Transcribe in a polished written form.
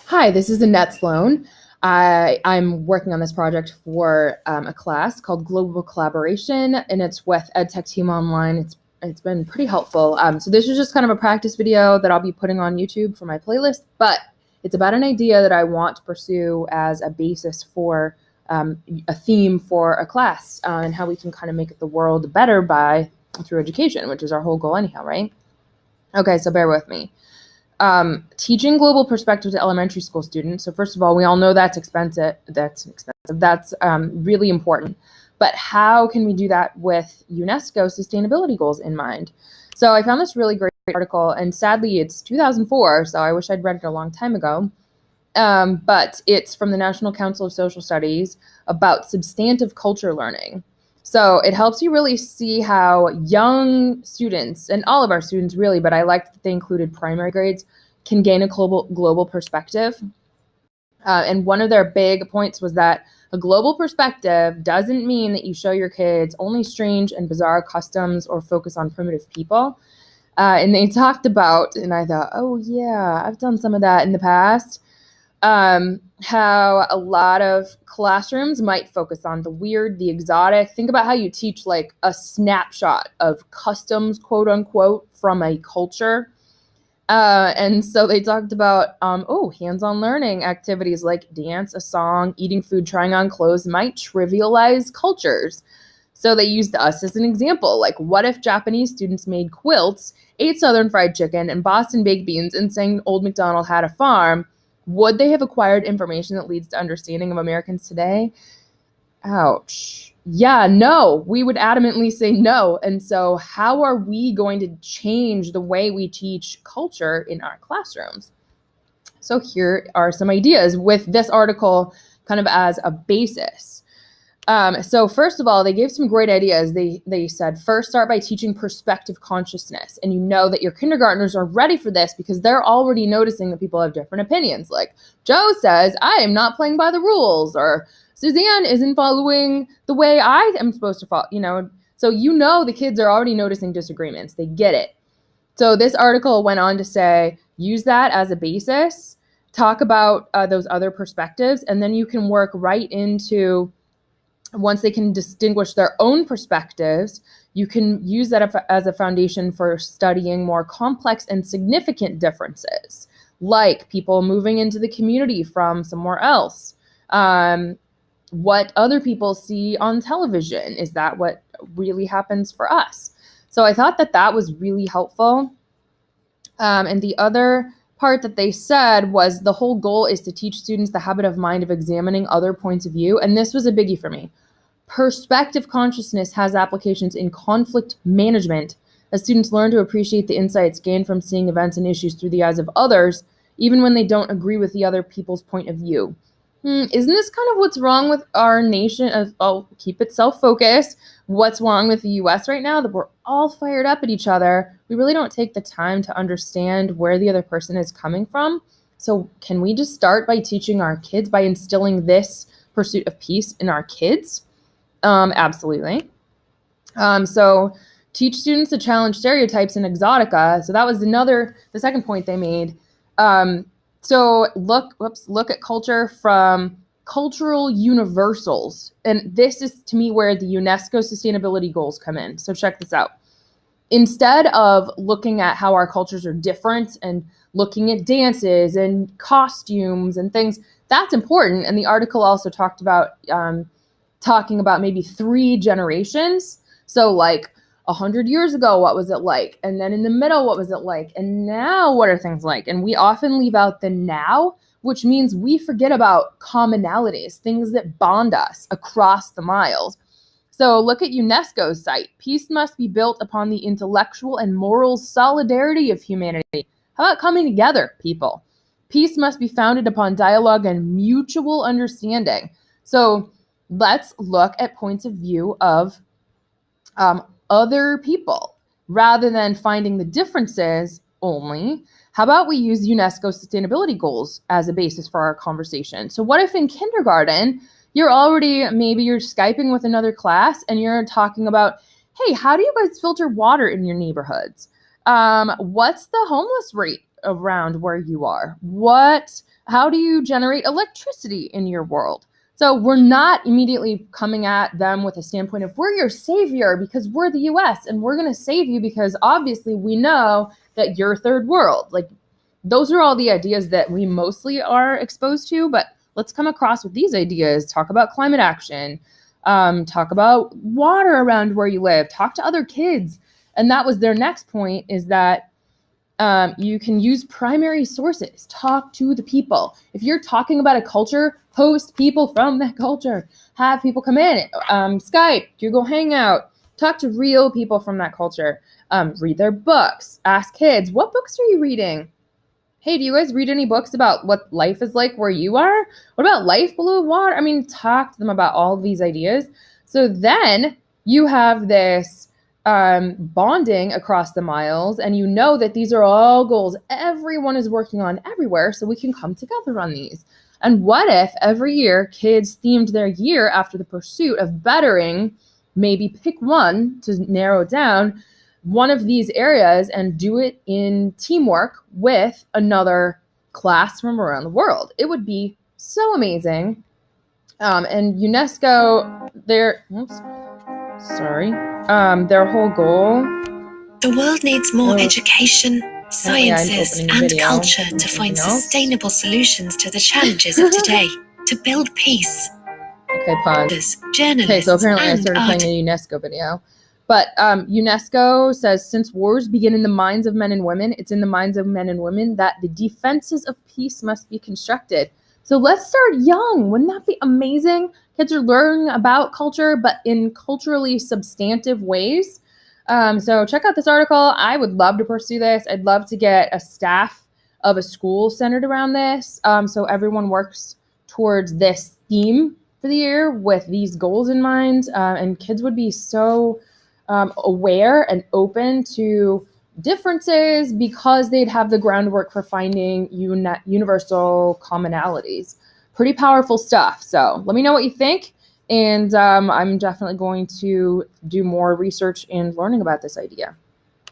Hi, this is Annette Sloan. I'm working on this project for a class called Global Collaboration, and it's with EdTech Team Online. It's been pretty helpful. So this is just kind of a practice video that I'll be putting on YouTube for my playlist, but it's about an idea that I want to pursue as a basis for a theme for a class and how we can kind of make the world better by through education, which is our whole goal anyhow, right? Okay, so bear with me. Teaching global perspective to elementary school students. So first of all, we all know that's expensive. That's really important. But how can we do that with UNESCO sustainability goals in mind? So I found this really great article, and sadly, it's 2004, so I wish I'd read it a long time ago. But it's from the National Council of Social Studies about substantive culture learning. So it helps you really see how young students, and all of our students really, but I liked that they included primary grades, can gain a global perspective. And one of their big points was that a global perspective doesn't mean that you show your kids only strange and bizarre customs or focus on primitive people. And they talked about, and I thought, oh yeah, I've done some of that in the past. How a lot of classrooms might focus on the weird, the exotic. Think about how you teach like a snapshot of customs, quote unquote, from a culture. And so they talked about, hands-on learning activities like dance, a song, eating food, trying on clothes might trivialize cultures. So they used us as an example. Like, what if Japanese students made quilts, ate Southern fried chicken and Boston baked beans, and sang Old MacDonald Had a Farm? Would they have acquired information that leads to understanding of Americans today? Ouch. Yeah, no, we would adamantly say no. And so, how are we going to change the way we teach culture in our classrooms? So, here are some ideas with this article kind of as a basis. So first of all, they gave some great ideas. They said, first, start by teaching perspective consciousness. And you know that your kindergartners are ready for this because they're already noticing that people have different opinions. Like Joe says, I am not playing by the rules, or Suzanne isn't following the way I am supposed to follow. So the kids are already noticing disagreements. They get it. So this article went on to say, use that as a basis, talk about those other perspectives, and then you can work right into once they can distinguish their own perspectives, you can use that as a foundation for studying more complex and significant differences, like people moving into the community from somewhere else. What other people see on television, is that what really happens for us? So I thought that was really helpful. And the other part that they said was the whole goal is to teach students the habit of mind of examining other points of view. And this was a biggie for me. Perspective consciousness has applications in conflict management, as students learn to appreciate the insights gained from seeing events and issues through the eyes of others, even when they don't agree with the other people's point of view. Isn't this kind of what's wrong with our nation? I'll keep it self-focused. What's wrong with the US right now? That we're all fired up at each other. We really don't take the time to understand where the other person is coming from. So can we just start by teaching our kids, by instilling this pursuit of peace in our kids? Absolutely. So teach students to challenge stereotypes and exotica. So that was the second point they made. So look at culture from cultural universals. And this is, to me, where the UNESCO sustainability goals come in. So check this out. Instead of looking at how our cultures are different and looking at dances and costumes and things, that's important. And the article also talked about talking about maybe 3 generations. So like 100 years ago, what was it like? And then in the middle, what was it like? And now what are things like? And we often leave out the now, which means we forget about commonalities, things that bond us across the miles. So look at UNESCO's site. Peace must be built upon the intellectual and moral solidarity of humanity. How about coming together, people? Peace must be founded upon dialogue and mutual understanding. So let's look at points of view of other people rather than finding the differences only. How about we use UNESCO sustainability goals as a basis for our conversation? So what if in kindergarten, you're Skyping with another class and you're talking about, hey, how do you guys filter water in your neighborhoods? What's the homeless rate around where you are? How do you generate electricity in your world? So we're not immediately coming at them with a standpoint of, we're your savior because we're the US and we're going to save you because obviously we know that you're third world. Like, those are all the ideas that we mostly are exposed to, but let's come across with these ideas. Talk about climate action, talk about water around where you live, talk to other kids. And that was their next point, is that you can use primary sources. Talk to the people. If you're talking about a culture, host people from that culture. Have people come in. Skype, Google Hangout. Talk to real people from that culture. Read their books. Ask kids, what books are you reading? Hey, do you guys read any books about what life is like where you are? What about life below water? I mean, talk to them about all of these ideas. So then you have this bonding across the miles, and you know that these are all goals everyone is working on everywhere, so we can come together on these. And what if every year kids themed their year after the pursuit of bettering, maybe pick one to narrow down one of these areas and do it in teamwork with another class from around the world? It would be so amazing. And UNESCO, their whole goal. The world needs more education, sciences, and culture to find sustainable solutions to the challenges of today, to build peace. Okay, pause. Journalists, okay, so apparently I started playing a UNESCO video. But UNESCO says, since wars begin in the minds of men and women, it's in the minds of men and women that the defenses of peace must be constructed. So let's start young. Wouldn't that be amazing? Kids are learning about culture, but in culturally substantive ways. So check out this article. I would love to pursue this. I'd love to get a staff of a school centered around this. So everyone works towards this theme for the year with these goals in mind. And kids would be so aware and open to differences because they'd have the groundwork for finding universal commonalities. Pretty powerful stuff. So let me know what you think. And I'm definitely going to do more research and learning about this idea.